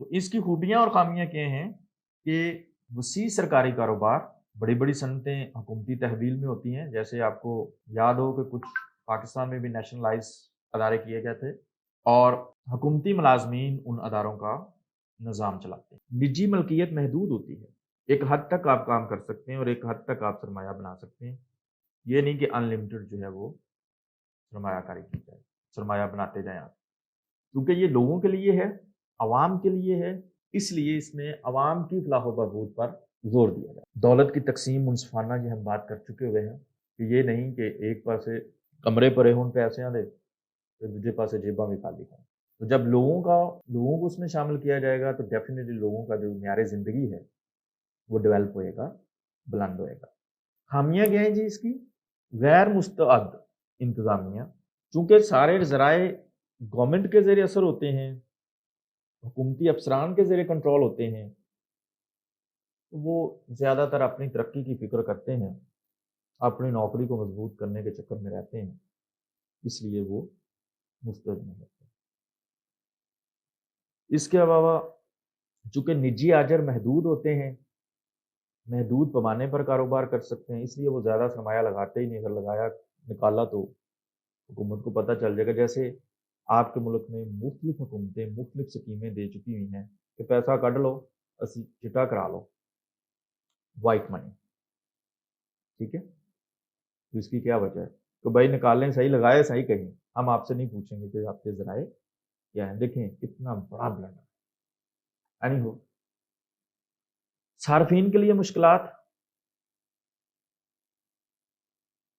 تو اس کی خوبیاں اور خامیاں کیا ہیں کہ وسیع سرکاری کاروبار، بڑی بڑی صنعتیں حکومتی تحویل میں ہوتی ہیں، جیسے آپ کو یاد ہو کہ کچھ پاکستان میں بھی نیشنلائز ادارے کیے گئے تھے، اور حکومتی ملازمین ان اداروں کا نظام چلاتے ہیں۔ نجی ملکیت محدود ہوتی ہے، ایک حد تک آپ کام کر سکتے ہیں اور ایک حد تک آپ سرمایہ بنا سکتے ہیں، یہ نہیں کہ ان لمیٹڈ جو ہے وہ سرمایہ کاری کی جائے، سرمایہ بناتے جائیں آپ، کیونکہ یہ لوگوں کے لیے ہے، عوام کے لیے ہے، اس لیے اس میں عوام کی فلاح و بہبود پر زور دیا جائے۔ دولت کی تقسیم منصفانہ یہ ہم بات کر چکے ہوئے ہیں کہ یہ نہیں کہ ایک پاسے کمرے پرے ہون پیسے دے تو دوسرے پاسے جیباں بھی خالی ہیں۔ تو جب لوگوں کو اس میں شامل کیا جائے گا تو ڈیفینیٹلی لوگوں کا جو معیار زندگی ہے وہ ڈیولپ ہوئے گا، بلند ہوئے گا۔ خامیاں کیا ہیں جی اس کی؟ غیر مستعد انتظامیہ، چونکہ سارے ذرائع گورنمنٹ کے زیر اثر ہوتے ہیں، حکومتی افسران کے زیر کنٹرول ہوتے ہیں، تو وہ زیادہ تر اپنی ترقی کی فکر کرتے ہیں، اپنی نوکری کو مضبوط کرنے کے چکر میں رہتے ہیں، اس لیے وہ مستعد نہیں ہوتے۔ اس کے علاوہ چونکہ نجی آجر محدود ہوتے ہیں، محدود پیمانے پر کاروبار کر سکتے ہیں، اس لیے وہ زیادہ سرمایہ لگاتے ہی نہیں، اگر لگایا نکالا تو حکومت کو پتہ چل جائے گا۔ جیسے آپ کے ملک میں مختلف حکومتیں مختلف سکیمیں دے چکی ہوئی ہیں کہ پیسہ کڈ لو، اسی چٹا کرا لو، وائٹ منی، ٹھیک ہے؟ تو اس کی کیا وجہ ہے کہ بھائی نکالیں صحیح، لگائے صحیح، کہیں ہم آپ سے نہیں پوچھیں گے کہ آپ کے ذرائع کیا ہیں۔ دیکھیں کتنا بڑا بلنڈر۔ اینی ہو، صارفین کے لیے مشکلات،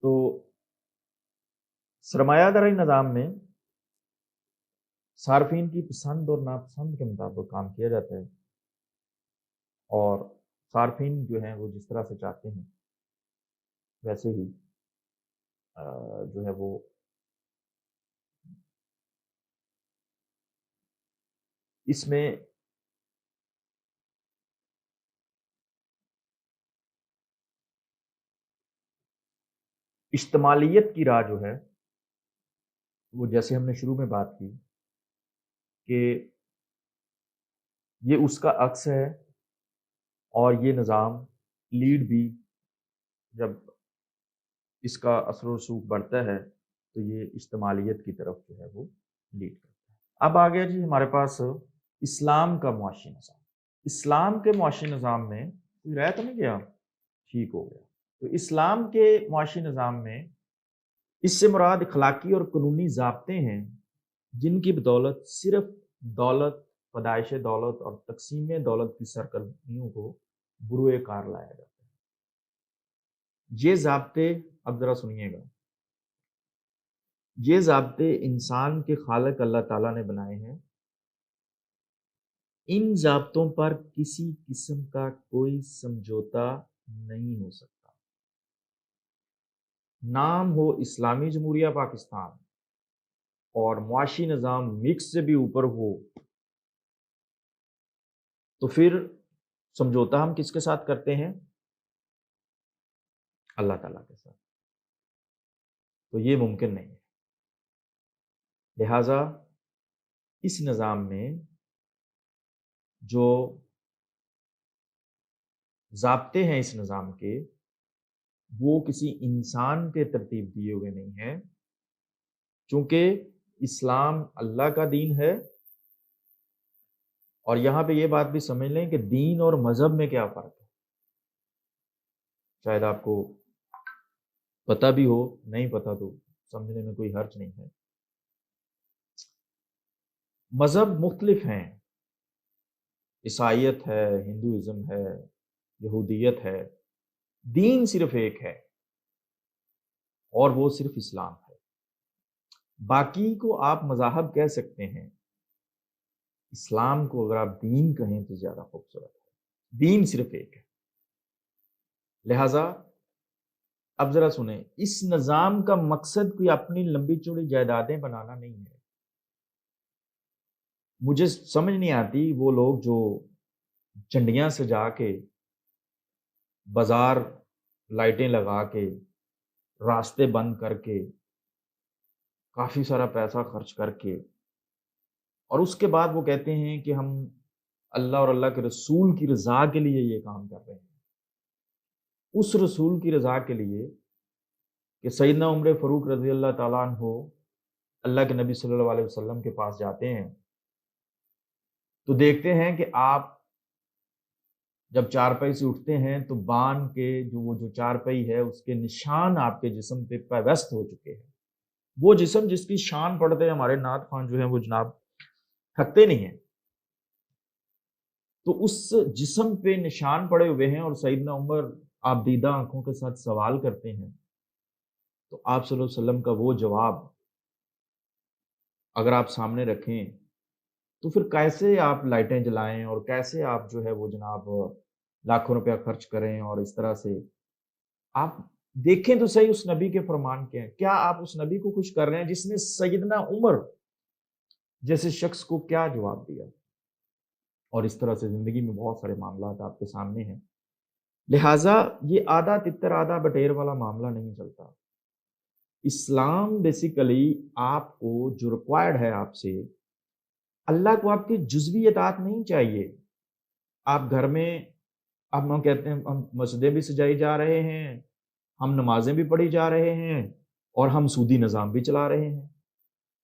تو سرمایہ داری نظام میں صارفین کی پسند اور ناپسند کے مطابق کام کیا جاتا ہے، اور صارفین جو ہیں وہ جس طرح سے چاہتے ہیں ویسے ہی جو ہے وہ اس میں اشتمالیت کی راہ جو ہے وہ، جیسے ہم نے شروع میں بات کی کہ یہ اس کا عکس ہے، اور یہ نظام لیڈ بھی جب اس کا اثر و رسوخ بڑھتا ہے تو یہ اشتمالیت کی طرف جو ہے وہ لیڈ کرتا ہے۔ اب آ گیا جی ہمارے پاس اسلام کا معاشی نظام۔ اسلام کے معاشی نظام میں کوئی رہ تو نہیں گیا؟ ٹھیک ہو گیا۔ تو اسلام کے معاشی نظام میں اس سے مراد اخلاقی اور قانونی ضابطے ہیں جن کی بدولت صرف دولت، پیدائش دولت اور تقسیم دولت کی سرگرمیوں کو بروئے کار لایا جاتا ہے۔ یہ ضابطے اب ذرا سنیے گا، یہ ضابطے انسان کے خالق اللہ تعالیٰ نے بنائے ہیں۔ ان ضابطوں پر کسی قسم کا کوئی سمجھوتا نہیں ہو سکتا۔ نام ہو اسلامی جمہوریہ پاکستان اور معاشی نظام مکس سے بھی اوپر ہو، تو پھر سمجھوتا ہم کس کے ساتھ کرتے ہیں؟ اللہ تعالیٰ کے ساتھ۔ تو یہ ممکن نہیں ہے۔ لہٰذا اس نظام میں جو ضابطے ہیں اس نظام کے، وہ کسی انسان کے ترتیب دیے ہوئے نہیں ہیں، چونکہ اسلام اللہ کا دین ہے۔ اور یہاں پہ یہ بات بھی سمجھ لیں کہ دین اور مذہب میں کیا فرق ہے، شاید آپ کو پتہ بھی ہو، نہیں پتہ تو سمجھنے میں کوئی حرج نہیں ہے۔ مذہب مختلف ہیں، عیسائیت ہے، ہندوازم ہے، یہودیت ہے، دین صرف ایک ہے اور وہ صرف اسلام ہے۔ باقی کو آپ مذاہب کہہ سکتے ہیں، اسلام کو اگر آپ دین کہیں تو زیادہ خوبصورت ہے۔ دین صرف ایک ہے۔ لہٰذا اب ذرا سنیں، اس نظام کا مقصد کوئی اپنی لمبی چوڑی جائیدادیں بنانا نہیں ہے۔ مجھے سمجھ نہیں آتی وہ لوگ جو جھنڈیاں سجا کے، بازار لائٹیں لگا کے، راستے بند کر کے، کافی سارا پیسہ خرچ کر کے، اور اس کے بعد وہ کہتے ہیں کہ ہم اللہ اور اللہ کے رسول کی رضا کے لیے یہ کام کر رہے ہیں، اس رسول کی رضا کے لیے کہ سیدنا عمر فاروق رضی اللہ تعالیٰ عنہ اللہ کے نبی صلی اللہ علیہ وسلم کے پاس جاتے ہیں تو دیکھتے ہیں کہ آپ جب چارپائی سے اٹھتے ہیں تو بان کے جو چارپائی ہے اس کے نشان آپ کے جسم پہ پیوست ہو چکے ہیں. وہ جسم جس کی شان پڑھتے ہیں ہمارے نعت خوان جو ہیں وہ جناب تھکتے نہیں ہیں، تو اس جسم پہ نشان پڑے ہوئے ہیں، اور سیدنا عمر آپ دیدہ آنکھوں کے ساتھ سوال کرتے ہیں تو آپ صلی اللہ علیہ وسلم کا وہ جواب اگر آپ سامنے رکھیں تو پھر کیسے آپ لائٹیں جلائیں اور کیسے آپ جو ہے وہ جناب لاکھوں روپیہ خرچ کریں، اور اس طرح سے آپ دیکھیں تو صحیح اس نبی کے فرمان کے ہیں. کیا آپ اس نبی کو خوش کر رہے ہیں جس نے سیدنا عمر جیسے شخص کو کیا جواب دیا؟ اور اس طرح سے زندگی میں بہت سارے معاملات آپ کے سامنے ہیں. لہٰذا یہ آدھا تتر آدھا بٹیر والا معاملہ نہیں چلتا. اسلام بیسیکلی آپ کو جو ریکوائرڈ ہے آپ سے، اللہ کو آپ کی جزوی اطاعت نہیں چاہیے. آپ گھر میں ہم کہتے ہیں ہم مسجدیں بھی سجائی جا رہے ہیں، ہم نمازیں بھی پڑھی جا رہے ہیں، اور ہم سودی نظام بھی چلا رہے ہیں.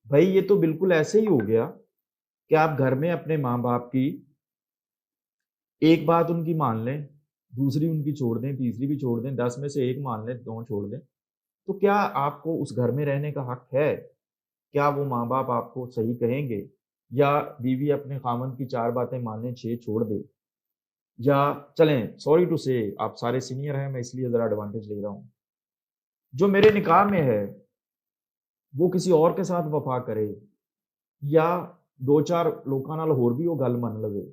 بھائی یہ تو بالکل ایسے ہی ہو گیا کہ آپ گھر میں اپنے ماں باپ کی ایک بات ان کی مان لیں، دوسری ان کی چھوڑ دیں، تیسری بھی چھوڑ دیں، 10 میں سے ایک مان لیں، 2 چھوڑ دیں، تو کیا آپ کو اس گھر میں رہنے کا حق ہے؟ کیا وہ ماں باپ آپ کو صحیح کہیں گے؟ یا بیوی اپنے خامند کی 4 باتیں مانیں 6 چھوڑ دے؟ یا چلیں سوری ٹو سے آپ سارے سینئر ہیں، میں اس لیے ذرا ایڈوانٹیج لے رہا ہوں، جو میرے نکاح میں ہے وہ کسی اور کے ساتھ وفا کرے یا 2-4 لوکاں نال ہور بھی وہ گل من لوے،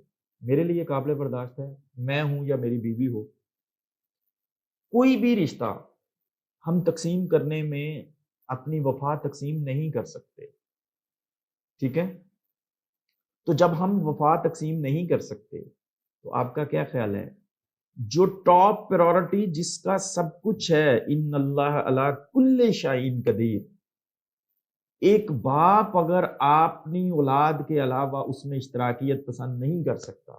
میرے لیے قابل برداشت ہے، میں ہوں یا میری بیوی ہو. کوئی بھی رشتہ ہم تقسیم کرنے میں اپنی وفا تقسیم نہیں کر سکتے، ٹھیک ہے؟ تو جب ہم وفا تقسیم نہیں کر سکتے تو آپ کا کیا خیال ہے جو ٹاپ پرائورٹی جس کا سب کچھ ہے، ان اللہ علی کل شیء قدیر، ایک باپ اگر اپنی اولاد کے علاوہ اس میں اشتراکیت پسند نہیں کر سکتا،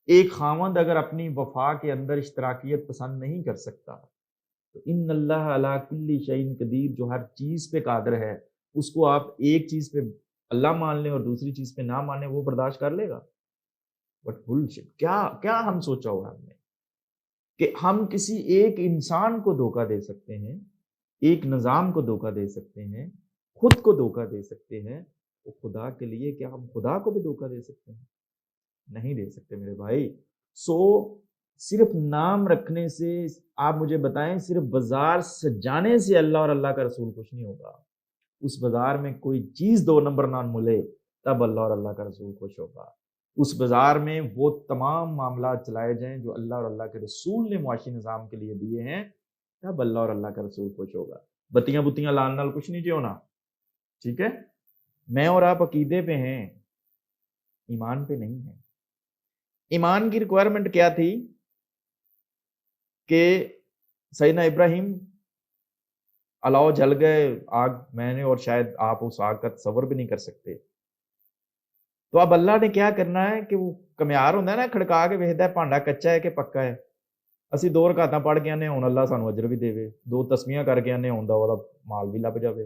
ایک خاوند اگر اپنی وفا کے اندر اشتراکیت پسند نہیں کر سکتا، تو ان اللہ علی کل شیء قدیر جو ہر چیز پہ قادر ہے، اس کو آپ ایک چیز پہ اللہ مان لیں اور دوسری چیز پہ نہ مانیں، وہ برداشت کر لے گا؟ But bullshit. کیا ہم سوچا ہوا ہم نے کہ ہم کسی ایک انسان کو دھوکہ دے سکتے ہیں، ایک نظام کو دھوکہ دے سکتے ہیں، خود کو دھوکہ دے سکتے ہیں، تو خدا کے لیے کیا ہم خدا کو بھی دھوکہ دے سکتے ہیں؟ نہیں دے سکتے میرے بھائی. سو صرف نام رکھنے سے آپ مجھے بتائیں، صرف بازار سجانے سے اللہ اور اللہ کا رسول خوش نہیں ہوگا. اس بازار میں کوئی چیز 2 نمبر نہ ملے تب اللہ اور اللہ کا رسول خوش ہوگا. اس بازار میں وہ تمام معاملات چلائے جائیں جو اللہ اور اللہ کے رسول نے معاشی نظام کے لیے دیے ہیں، تب اللہ اور اللہ کا رسول خوش ہوگا. بتیاں بتیاں لال نال کچھ نہیں ہونا، ٹھیک ہے؟ میں اور آپ عقیدے پہ ہیں، ایمان پہ نہیں ہیں. ایمان کی ریکوائرمنٹ کیا تھی کہ سیدنا ابراہیم الاؤ جل گئے، آگ میں نے اور شاید آپ اس آگ کا تصور بھی نہیں کر سکتے. تو اب اللہ نے کیا کرنا ہے کہ وہ کمیار ہوتا ہے نا، کھڑکا کے ویکھدا ہے بھانڈا کچا ہے کہ پکا ہے. اسی 2 رکعتاں پڑھ کے آنے ہوں اللہ سانو اجر بھی دے، 2 تسبیحاں کر کے آنے ہوں دا مال بھی لب جاوے.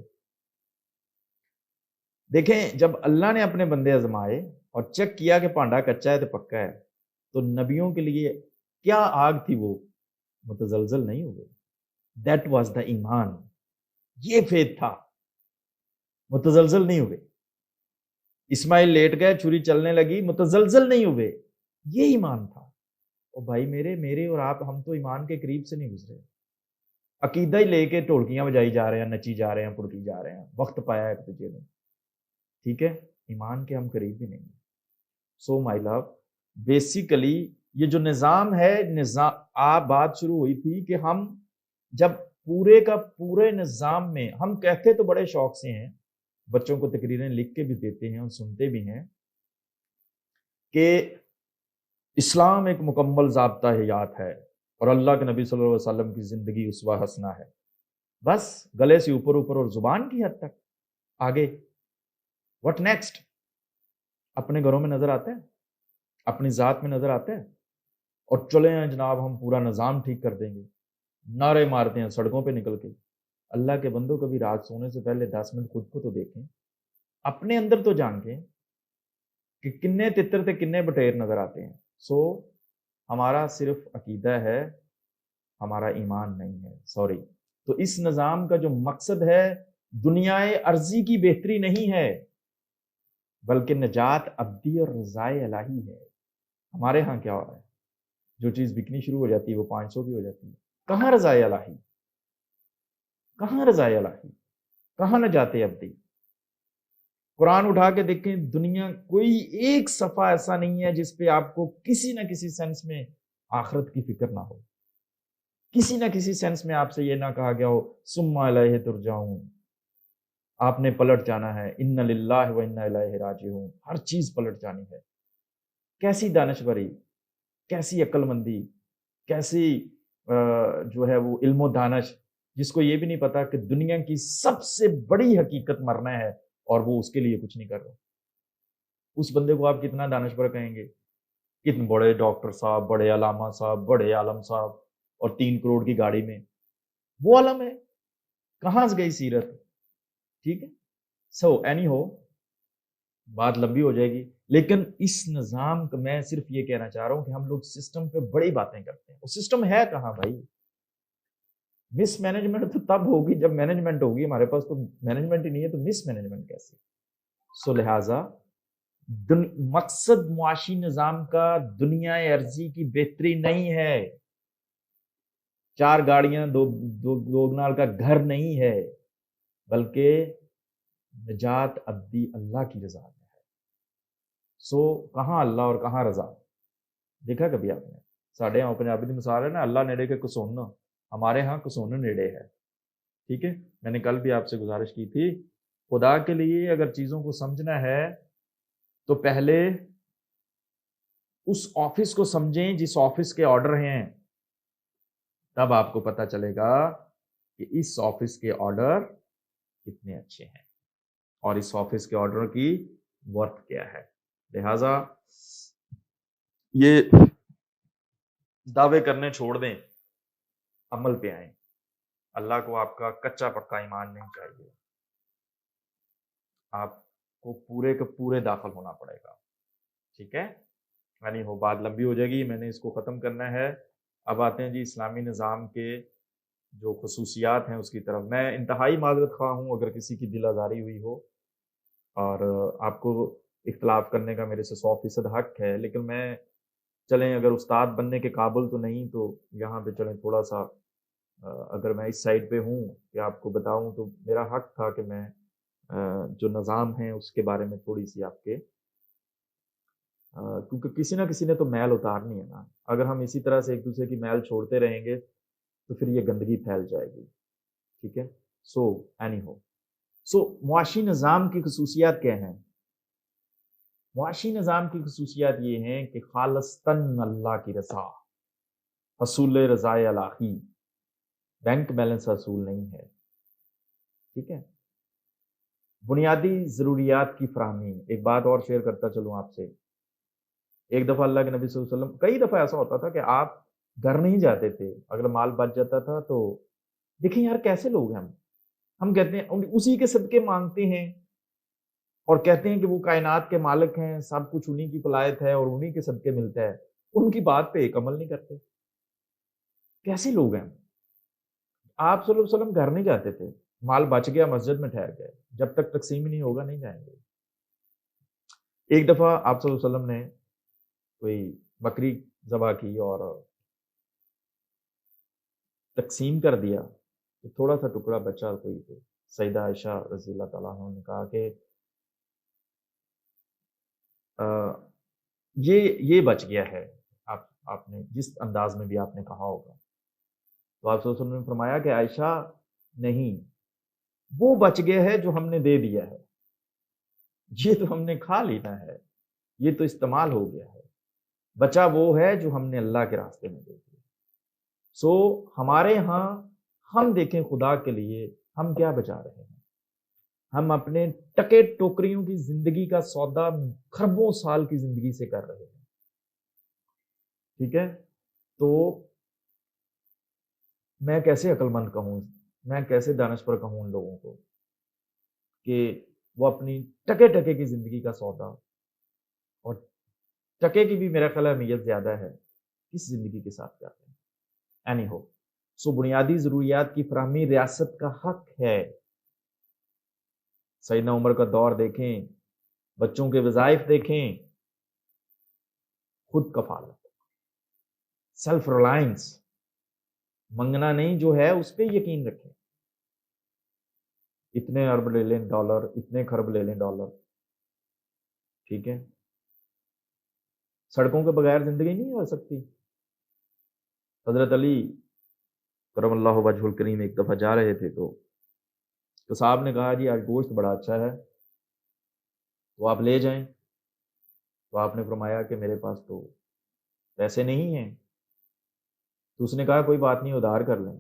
دیکھیں جب اللہ نے اپنے بندے آزمائے اور چیک کیا کہ بھانڈا کچا ہے تو پکا ہے، تو نبیوں کے لیے کیا آگ تھی، وہ متزلزل نہیں ہوئے. دیٹ واز دا ایمان. یہ فیتھ تھا، متزلزل نہیں ہوئے. اسماعیل لیٹ گئے، چھری چلنے لگی، متزلزل نہیں ہوئے. یہ ایمان تھا. اور بھائی میرے اور آپ ہم تو ایمان کے قریب سے نہیں گزرے. عقیدہ ہی لے کے ڈھولکیاں بجائی جا رہے ہیں، نچی جا رہے ہیں، پڑتی جا رہے ہیں، وقت پایا ایک دوسرے نے، ٹھیک ہے؟ ایمان کے ہم قریب بھی نہیں. سو مائی لو، بیسیکلی یہ جو نظام ہے، آپ بات شروع ہوئی تھی کہ ہم جب پورے کا پورے نظام میں، ہم کہتے تو بڑے شوق سے ہیں، بچوں کو تقریریں لکھ کے بھی دیتے ہیں اور سنتے بھی ہیں کہ اسلام ایک مکمل ضابطہ حیات ہے اور اللہ کے نبی صلی اللہ علیہ وسلم کی زندگی اسوہ حسنہ ہے. بس گلے سے اوپر اوپر اور زبان کی حد تک. آگے واٹ نیکسٹ؟ اپنے گھروں میں نظر آتا ہے اپنی ذات میں نظر آتا ہے؟ اور چلے ہیں جناب ہم پورا نظام ٹھیک کر دیں گے، نعرے مارتے ہیں سڑکوں پہ نکل کے۔ اللہ کے بندوں کبھی رات سونے سے پہلے 10 منٹ خود کو تو دیکھیں، اپنے اندر تو جانچیں کہ کنے تتر تے کنے بٹیر نظر آتے ہیں۔ سو ہمارا صرف عقیدہ ہے، ہمارا ایمان نہیں ہے، سوری۔ تو اس نظام کا جو مقصد ہے دنیا ارضی کی بہتری نہیں ہے، بلکہ نجات ابدی اور رضائے الہی ہے۔ ہمارے ہاں کیا ہو رہا ہے؟ جو چیز بکنی شروع ہو جاتی ہے وہ 500 کی ہو جاتی ہے۔ کہاں رضائے الہی؟ کہاں رضائے الہی؟ کہاں نجات ابدی؟ قرآن اٹھا کے دیکھیں، دنیا کوئی ایک صفحہ ایسا نہیں ہے جس پہ آپ کو کسی نہ کسی سینس میں آخرت کی فکر نہ ہو، کسی نہ کسی سینس میں آپ سے یہ نہ کہا گیا ہو ثم الیہ ترجعون، آپ نے پلٹ جانا ہے، ان للہ و انا الیہ راجعون، ہر چیز پلٹ جانی ہے۔ کیسی دانشوری، کیسی عقل مندی، کیسی جو ہے وہ علم و دانش، جس کو یہ بھی نہیں پتا کہ دنیا کی سب سے بڑی حقیقت مرنا ہے اور وہ اس کے لیے کچھ نہیں کر رہا۔ اس بندے کو آپ کتنا دانشور کہیں گے؟ کتنے بڑے ڈاکٹر صاحب، بڑے علامہ صاحب، بڑے عالم صاحب، اور 3 کروڑ کی گاڑی میں، وہ عالم ہے؟ کہاں سے گئی سیرت؟ ٹھیک ہے، سو اینی ہو، بات لمبی ہو جائے گی، لیکن اس نظام کا میں صرف یہ کہنا چاہ رہا ہوں کہ ہم لوگ سسٹم پہ بڑی باتیں کرتے ہیں، وہ سسٹم ہے کہاں بھائی؟ مس مینجمنٹ تو تب ہوگی جب مینجمنٹ ہوگی، ہمارے پاس تو مینجمنٹ ہی نہیں ہے تو مس مینجمنٹ کیسے؟ سو لہٰذا مقصد معاشی نظام کا دنیا ارضی کی بہتری نہیں ہے، 4 گاڑیاں دو کنال کا گھر نہیں ہے، بلکہ نجات ابدی اللہ کی رضا میں ہے۔ سو کہاں اللہ اور کہاں رضا؟ دیکھا کبھی آپ نے؟ ساڑھے یہاں پنجابی کی مثال ہے نا، اللہ نیڑے کے کسون، ہمارے ہاں کسون نیڑے ہے۔ ٹھیک ہے، میں نے کل بھی آپ سے گزارش کی تھی، خدا کے لیے اگر چیزوں کو سمجھنا ہے تو پہلے اس آفس کو سمجھیں جس آفس کے آرڈر ہیں، تب آپ کو پتا چلے گا کہ اس آفس کے آرڈر کتنے اچھے ہیں اور اس آفس کے آرڈر کی ورتھ کیا ہے۔ لہذا یہ دعوے کرنے چھوڑ دیں، عمل پہ آئیں۔ اللہ کو آپ کا کچا پکا ایمان نہیں چاہیے، آپ کو پورے کے پورے داخل ہونا پڑے گا۔ ٹھیک ہے، یعنی وہ بات لمبی ہو جائے گی، میں نے اس کو ختم کرنا ہے۔ اب آتے ہیں جی اسلامی نظام کے جو خصوصیات ہیں اس کی طرف۔ میں انتہائی معذرت خواہ ہوں اگر کسی کی دل آزاری ہوئی ہو، اور آپ کو اختلاف کرنے کا میرے سے 100% حق ہے، لیکن میں چلیں اگر استاد بننے کے قابل تو نہیں، تو یہاں پہ چلیں تھوڑا سا اگر میں اس سائڈ پہ ہوں کہ آپ کو بتاؤں، تو میرا حق تھا کہ میں جو نظام ہے اس کے بارے میں تھوڑی سی آپ کے، کیونکہ کسی نہ کسی نے تو میل اتارنی ہے نا۔ اگر ہم اسی طرح سے ایک دوسرے کی میل چھوڑتے رہیں گے تو پھر یہ گندگی پھیل جائے گی۔ ٹھیک ہے، سو اینی ہو، سو معاشی نظام کی خصوصیات کیا ہیں؟ معاشی نظام کی خصوصیات یہ ہیں کہ خالصتاً اللہ کی رضا، حصول رضائے الہی، بینک بیلنس حصول نہیں ہے۔ ٹھیک ہے، بنیادی ضروریات کی فراہمی۔ ایک بات اور شیئر کرتا چلوں آپ سے، ایک دفعہ اللہ کے نبی صلی اللہ علیہ وسلم، کئی دفعہ ایسا ہوتا تھا کہ آپ گھر نہیں جاتے تھے، اگر مال بچ جاتا تھا تو دیکھیں یار کیسے لوگ ہیں ہم کہتے ہیں اسی کے صدقے مانگتے ہیں اور کہتے ہیں کہ وہ کائنات کے مالک ہیں، سب کچھ انہی کی پلایت ہے اور انہی کے صدقے ملتا ہے، ان کی بات پہ ایک عمل نہیں کرتے۔ کیسے لوگ ہیں؟ آپ صلی اللہ علیہ وسلم گھر نہیں جاتے تھے، مال بچ گیا مسجد میں ٹھہر گئے، جب تک تقسیم نہیں ہوگا نہیں جائیں گے۔ ایک دفعہ آپ صلی اللہ علیہ وسلم نے کوئی بکری ذبح کی اور تقسیم کر دیا، تو تھوڑا سا ٹکڑا بچا، کوئی تو سیدہ عائشہ رضی اللہ تعالیٰ عنہ نے کہا کہ یہ بچ گیا ہے، آپ نے جس انداز میں بھی آپ نے کہا ہوگا، تو آپ صلی اللہ علیہ وسلم نے فرمایا کہ عائشہ نہیں، وہ بچ گیا ہے جو ہم نے دے دیا ہے، یہ تو ہم نے کھا لینا ہے، یہ تو استعمال ہو گیا ہے، بچا وہ ہے جو ہم نے اللہ کے راستے میں دے دیا۔ سو ہمارے ہاں ہم دیکھیں خدا کے لیے ہم کیا بچا رہے ہیں، ہم اپنے ٹکے ٹوکریوں کی زندگی کا سودا خربوں سال کی زندگی سے کر رہے ہیں، ٹھیک ہے، تو میں کیسے عقل مند کہوں، میں کیسے دانشور کہوں ان لوگوں کو کہ وہ اپنی ٹکے ٹکے کی زندگی کا سودا، اور ٹکے کی بھی میرا خیال ہے اہمیت زیادہ ہے، کس زندگی کے ساتھ جاتے ہیں. اینی ہو، سو بنیادی ضروریات کی فراہمی ریاست کا حق ہے. سیدنا عمر کا دور دیکھیں، بچوں کے وظائف دیکھیں، خود کفالت، سیلف ریلائنس، منگنا نہیں جو ہے اس پہ یقین رکھیں. اتنے ارب لے لیں ڈالر، اتنے خرب لے لیں ڈالر، ٹھیک ہے، سڑکوں کے بغیر زندگی نہیں ہو سکتی. حضرت علی کرم اللہ وجہ الکریم ایک دفعہ جا رہے تھے تو صاحب نے کہا جی آج گوشت بڑا اچھا ہے تو آپ لے جائیں. تو آپ نے فرمایا کہ میرے پاس تو پیسے نہیں ہیں. تو اس نے کہا کوئی بات نہیں، ادھار کر لیں.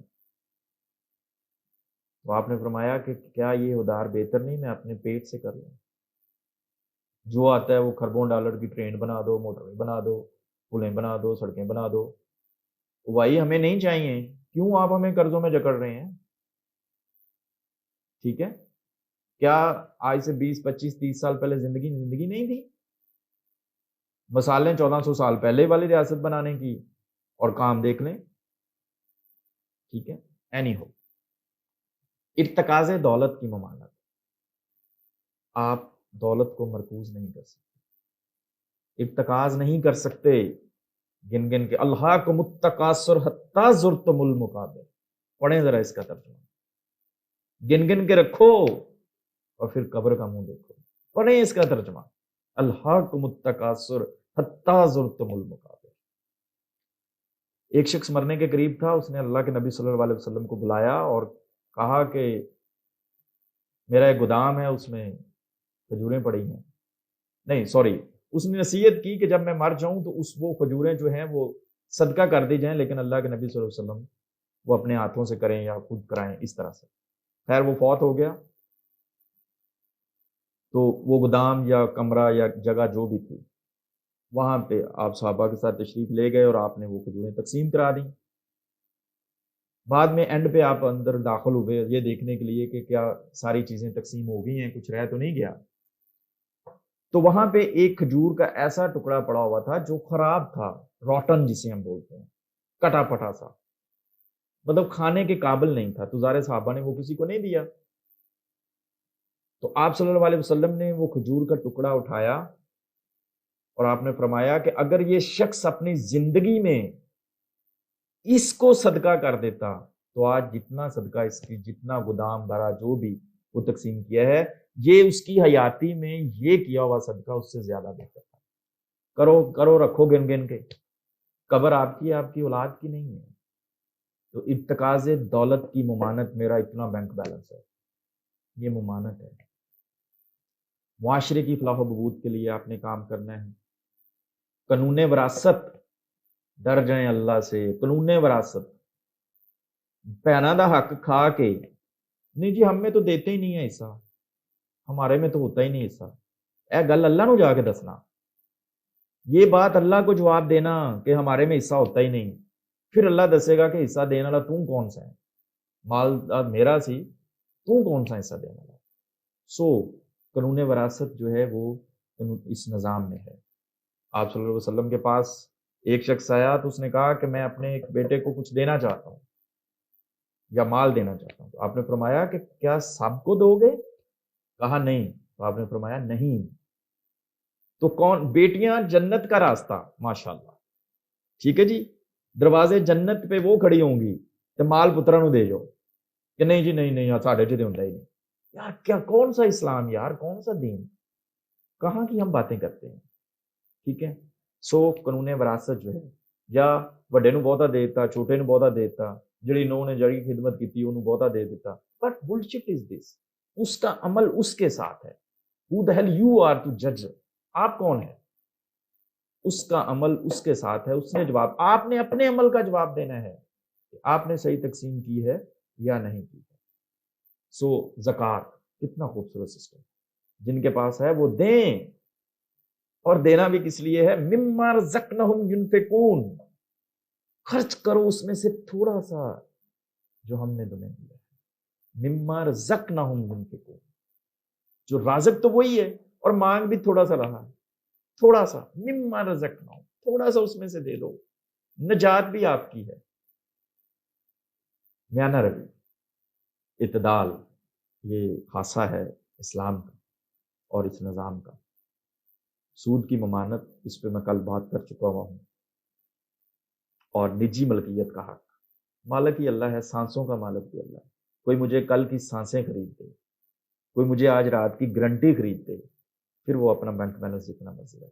تو آپ نے فرمایا کہ کیا یہ ادھار بہتر نہیں میں اپنے پیٹ سے کر لوں؟ جو آتا ہے وہ خربوں ڈالر کی ٹرین بنا دو، موٹر بنا دو، پلیں بنا دو، سڑکیں بنا دو. بھائی ہمیں نہیں چاہیے، کیوں آپ ہمیں قرضوں میں جکڑ رہے ہیں؟ ٹھیک ہے، کیا آج سے 20 25 30 سال پہلے زندگی نہیں تھی؟ مثالیں 1400 سال پہلے والی ریاست بنانے کی، اور کام دیکھ لیں. ٹھیک ہے، اینی ہو، ارتکاز دولت کی ممانعت. آپ دولت کو مرکوز نہیں کر سکتے، ارتکاز نہیں کر سکتے. گن گن کے الہاکم التکاثر حتی زرتم المقابر، پڑھیں ذرا اس کا ترجمہ. گن گن کے رکھو اور پھر قبر کا منہ دیکھو. پڑھیں اس کا ترجمہ، الہاکم التکاثر حتی زرتم المقابر. ایک شخص مرنے کے قریب تھا، اس نے اللہ کے نبی صلی اللہ علیہ وسلم کو بلایا اور کہا کہ میرا ایک گودام ہے، اس میں کھجوریں پڑی ہیں. نہیں سوری، اس نے نصیحت کی کہ جب میں مر جاؤں تو وہ کھجوریں جو ہیں وہ صدقہ کر دی جائیں، لیکن اللہ کے نبی صلی اللہ علیہ وسلم وہ اپنے ہاتھوں سے کریں یا خود کرائیں اس طرح سے. خیر وہ فوت ہو گیا. تو وہ گودام یا کمرہ یا جگہ جو بھی تھی، وہاں پہ آپ صحابہ کے ساتھ تشریف لے گئے اور آپ نے وہ کھجوریں تقسیم کرا دیں. بعد میں اینڈ پہ آپ اندر داخل ہوئے یہ دیکھنے کے لیے کہ کیا ساری چیزیں تقسیم ہو گئی ہیں، کچھ رہ تو نہیں گیا. تو وہاں پہ ایک کھجور کا ایسا ٹکڑا پڑا ہوا تھا جو خراب تھا، روٹن جسے ہم بولتے ہیں، کٹا پٹا سا، مطلب کھانے کے قابل نہیں تھا. تو ظاہر صحابہ نے وہ کسی کو نہیں دیا. تو آپ صلی اللہ علیہ وسلم نے وہ کھجور کا ٹکڑا اٹھایا اور آپ نے فرمایا کہ اگر یہ شخص اپنی زندگی میں اس کو صدقہ کر دیتا تو آج جتنا صدقہ اس کی، جتنا گودام بھرا جو بھی وہ تقسیم کیا ہے، یہ اس کی حیاتی میں یہ کیا ہوا صدقہ اس سے زیادہ بہتر تھا. کرو کرو رکھو گن گن کے. قبر آپ کی اولاد کی نہیں ہے. تو ارتکاز دولت کی ممانت، میرا اتنا بینک بیلنس ہے، یہ ممانت ہے. معاشرے کی فلاح و بہبود کے لیے آپ نے کام کرنا ہے. قانون وراثت، ڈر جائیں اللہ سے. قانون وراثت، پینا دا حق کھا کے نہیں جی ہم میں تو دیتے ہی نہیں ہے حصہ، ہمارے میں تو ہوتا ہی نہیں حصہ. اے گل اللہ نو جا کے دسنا، یہ بات اللہ کو جواب دینا کہ ہمارے میں حصہ ہوتا ہی نہیں. پھر اللہ دسے گا کہ حصہ دینے والا تو کون سا ہے، مال میرا سی، تو کون سا حصہ دینے والا. سو قانون وراثت جو ہے وہ اس نظام میں ہے. آپ صلی اللہ علیہ وسلم کے پاس ایک شخص آیا تو اس نے کہا کہ میں اپنے ایک بیٹے کو کچھ دینا چاہتا ہوں یا مال دینا چاہتا ہوں. تو آپ نے فرمایا کہ کیا سب کو دو گے؟ کہا نہیں. تو آپ نے فرمایا نہیں تو کون؟ بیٹیاں جنت کا راستہ، ماشاءاللہ، ٹھیک ہے جی، دروازے جنت پہ وہ کھڑی ہوں گی کہ مال پترا نو دے جاؤ کہ نہیں جی نہیں ساڈے چ ہوندا ہی نہیں. یار کیا کون سا اسلام یار، کون سا دین، کہاں کی ہم باتیں کرتے ہیں. ٹھیک ہے، سو قانون وراثت جو ہے، یا وڈے نو بہتا دے دیتا، چھوٹے نو بہتا دے دیتا، جڑی نو نے جڑی خدمت کی انہوں بہتا دے دیتا. بٹ بلشٹ از دس. اس کا عمل اس کے ساتھ ہے. Who the hell you are to judge؟ آپ کون ہیں؟ اس کا عمل اس کے ساتھ ہے. اس نے جواب، آپ نے اپنے عمل کا جواب دینا ہے کہ آپ نے صحیح تقسیم کی ہے یا نہیں کی ہے. سو زکوٰۃ کتنا خوبصورت سسٹم، جن کے پاس ہے وہ دیں، اور دینا بھی کس لیے ہے؟ مما رزقناہم ینفقون. خرچ کرو اس میں سے تھوڑا سا جو ہم نے تمہیں دیا ہے، مما رزقناہم ينفقون، جو رازق تو وہی ہے اور مانگ بھی تھوڑا سا رہا ہے، تھوڑا سا مما رزقناہم، تھوڑا سا اس میں سے دے دو، نجات بھی آپ کی ہے۔ میانہ روی، اعتدال، یہ خاصہ ہے اسلام کا اور اس نظام کا۔ سود کی ممانت، اس پہ میں کل بات کر چکا ہوا ہوں، اور نجی ملکیت کا حق۔ مالک ہی اللہ ہے، سانسوں کا مالک بھی اللہ ہے۔ کوئی مجھے کل کی سانسیں خرید دے، کوئی مجھے آج رات کی گارنٹی خرید دے، پھر وہ اپنا بینک بیلنس جتنا مرضی رکھے۔